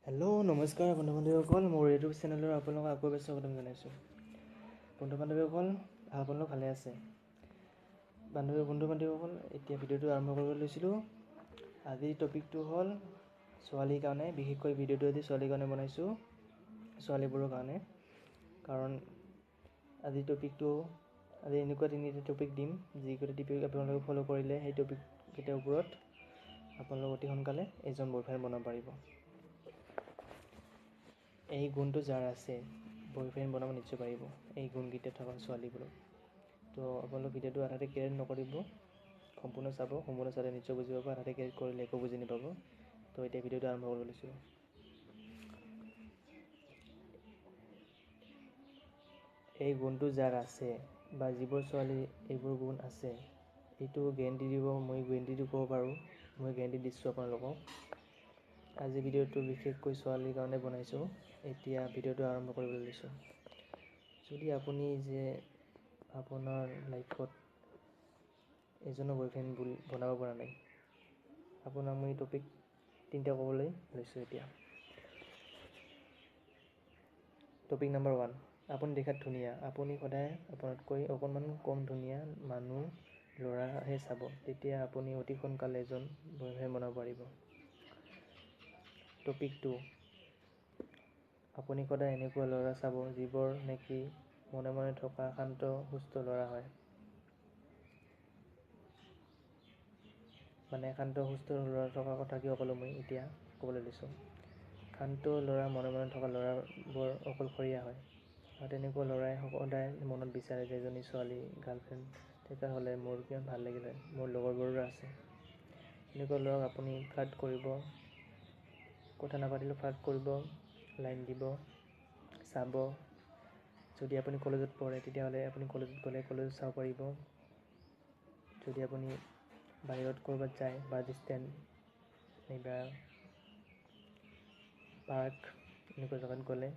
Hello' নমস্কাৰ বন্ধু বান্ধৱীসকল, মোৰ ইউটিউব চেনেলৰ আপোনালোকক আকৌ এবাৰ স্বাগতম জনাইছোঁ। বন্ধু বান্ধৱীসকল, আপোনালোক ভালে আছে? বন্ধু বান্ধৱীসকল, এতিয়া ভিডিঅ'টো আৰম্ভ কৰিব লৈছিলোঁ। আজিৰ টপিকটো হ'ল ছোৱালীৰ কাৰণে, বিশেষকৈ ভিডিঅ'টো আজি ছোৱালীৰ কাৰণে বনাইছোঁ, ছোৱালীবোৰৰ কাৰণে। কাৰণ আজিৰ টপিকটো আজি এনেকুৱা তিনিটা টপিক দিম, যিকেইটা টপিক আপোনালোকে ফ'ল' কৰিলে সেই টপিককেইটাৰ ওপৰত আপোনালোক অতি সোনকালে এজন বয়ফ্ৰেণ্ড বনাব পাৰিব। এই গুণটো যাৰ আছে, বয়ফ্ৰেণ্ড বনাব নিশ্চয় পাৰিব, এই গুণকেইটা থকা ছোৱালীবোৰক। তো আপোনালোক ভিডিঅ'টো আধাতে কেয়াৰ নকৰিব, সম্পূৰ্ণ চাব, সম্পূৰ্ণ চালে নিশ্চয় বুজি পাব, আধাতে কেয়াৰ কৰিলে একো বুজি নাপাব। তো এতিয়া ভিডিঅ'টো আৰম্ভ কৰিব লৈছোঁ। এই গুণটো যাৰ আছে বা যিবোৰ ছোৱালীৰ এইবোৰ গুণ আছে, এইটো গেৰেণ্টি দিব, মই গেৰেণ্টি দিব ক'ব পাৰোঁ, মই গেৰেণ্টি দিছোঁ আপোনালোকক। আজি ভিডিঅ'টো বিশেষকৈ ছোৱালীৰ কাৰণে বনাইছোঁ। এতিয়া ভিডিঅ'টো আৰম্ভ কৰিবলৈ লৈছোঁ। যদি আপুনি যে আপোনাৰ লাইফত এজনৰ বয়ফ্ৰেণ্ড বনাব পৰা নাই, আপোনাক মই টপিক তিনিটা ক'বলৈ লৈছোঁ এতিয়া। টপিক নম্বৰ 1, আপুনি দেখাত ধুনীয়া। আপুনি সদায় আপোনাতকৈ অকণমান কম ধুনীয়া মানুহ, ল'ৰাহে চাব, তেতিয়া আপুনি অতি সোনকালে এজন বয়ফ্ৰেণ্ড বনাব পাৰিব। টপিক 2, আপুনি সদায় এনেকুৱা ল'ৰা চাব যিবোৰ নেকি মনে মনে থকা শান্ত সুস্থ ল'ৰা হয়। মানে শান্ত সুস্থ ল'ৰা থকাৰ কথা কিয় ক'লোঁ মই এতিয়া ক'বলৈ লৈছোঁ। শান্ত ল'ৰা, মনে মনে থকা ল'ৰাবোৰ অকলশৰীয়া হয়, আৰু তেনেকুৱা ল'ৰাই সদায় মনত বিচাৰে যে এজনী ছোৱালী গাৰ্লফ্ৰেণ্ড থকা হ'লে মোৰ কিমান ভাল লাগিল হয়, মোৰ লগৰবোৰো আছে। এনেকুৱা ল'ৰাক আপুনি ফ্লাৰ্ট কৰিব, কথা নাপাতিলেও ফ্লাৰ্ট কৰিব, লাইন দিব, চাব। যদি আপুনি কলেজত পঢ়ে তেতিয়াহ'লে আপুনি কলেজত গ'লে কলেজত চাব পাৰিব। যদি আপুনি বাহিৰত ক'ৰবাত যায়, বাছ ষ্টেণ্ড নাইবা পাৰ্ক এনেকুৱা জেগাত গ'লে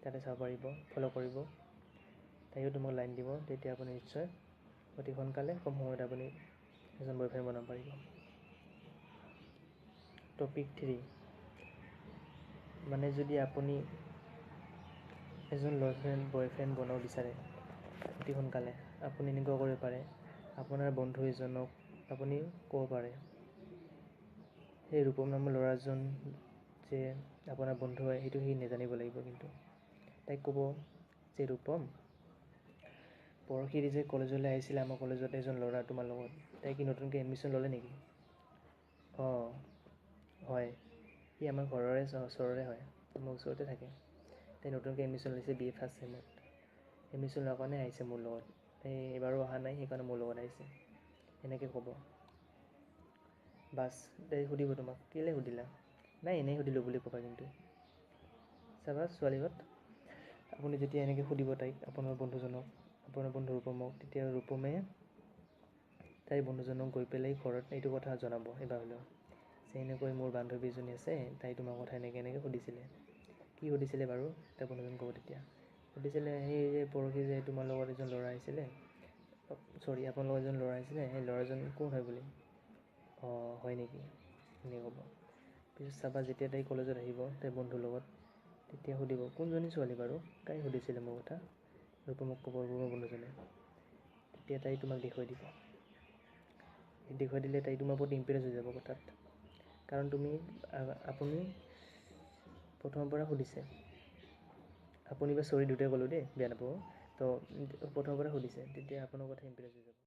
তাতে চাব পাৰিব, ফ'ল' কৰিব, তাইও তোমাক লাইন দিব, তেতিয়া আপুনি নিশ্চয় অতি সোনকালে কম সময়ত আপুনি এজন বয়ফ্ৰেণ্ড বনাব পাৰিব। টপিক 3, মানে যদি আপুনি এজন বয়ফ্ৰেণ্ড বনাব বিচাৰে অতি সোনকালে, আপুনি এনেকুৱা কৰিব পাৰে, আপোনাৰ বন্ধু এজনক আপুনি ক'ব পাৰে, সেই ৰূপম নামৰ ল'ৰাজন যে আপোনাৰ বন্ধু হয়, সেইটো সি নাজানিব লাগিব। কিন্তু তাইক ক'ব যে ৰূপম, পৰহি যে কলেজলৈ আহিছিলে আমাৰ কলেজত এজন ল'ৰা তোমাৰ লগত, তাই কি নতুনকৈ এডমিশ্যন ল'লে নেকি? অঁ হয়, সি আমাৰ ঘৰৰে ওচৰৰে হয়, আমাৰ ওচৰতে থাকে। তাই নতুনকৈ এডমিশ্যন লৈছে BA ফাৰ্ষ্ট ছেমত। এডমিশ্যন লোৱাৰ কাৰণে আহিছে মোৰ লগত, তাই এবাৰো অহা নাই, সেইকাৰণে মোৰ লগত আহিছে, এনেকৈ ক'ব। বাছ তাই সুধিব তোমাক, কেলৈ সুধিলা? নাই এনেই সুধিলোঁ বুলি ক'বা। কিন্তু চাবা ছোৱালীহঁত, আপুনি যেতিয়া এনেকৈ সুধিব তাইক, আপোনাৰ বন্ধুজনক, আপোনাৰ বন্ধু ৰূপমক, তেতিয়া ৰূপমে তাইৰ বন্ধুজনক গৈ পেলাই ঘৰত এইটো কথা জনাব এবাৰ হ'লেও, যে এনেকৈ মোৰ বান্ধৱী এজনী আছে, তাই তোমাৰ কথা এনেকৈ সুধিছিলে। কি সুধিছিলে বাৰু? তাই বন্ধুজন ক'ব তেতিয়া, সুধিছিলে সেই যে পৰহি যে তোমাৰ লগত এজন ল'ৰা আহিছিলে, চৰি আপোনাৰ লগত এজন ল'ৰা আহিছিলে, সেই ল'ৰাজন কোন হয় বুলি? অঁ হয় নেকি, এনেকৈ ক'ব। পিছত চাবা যেতিয়া তাই কলেজত আহিব তাইৰ বন্ধুৰ লগত, তেতিয়া সুধিব কোনজনী ছোৱালী বাৰু, তাই সুধিছিলে মোৰ কথা, ৰূপমক ক'ব, ৰূপমৰ বন্ধুজনে। তেতিয়া তাই তোমাক দেখুৱাই দিব। দেখুৱাই দিলে তাই তোমাৰ ওপৰত ইমপ্ৰেছ হৈ যাব কথাত, কাৰণ আপুনি প্ৰথমৰ পৰা সুধিছে, আপুনি বা চৰি দুটাই ক'লোঁ দেই, বেয়া নাপাব। তো প্ৰথমৰ পৰা সুধিছে, তেতিয়া আপোনাৰ কথা ইমপ্ৰেছ হৈ যাব।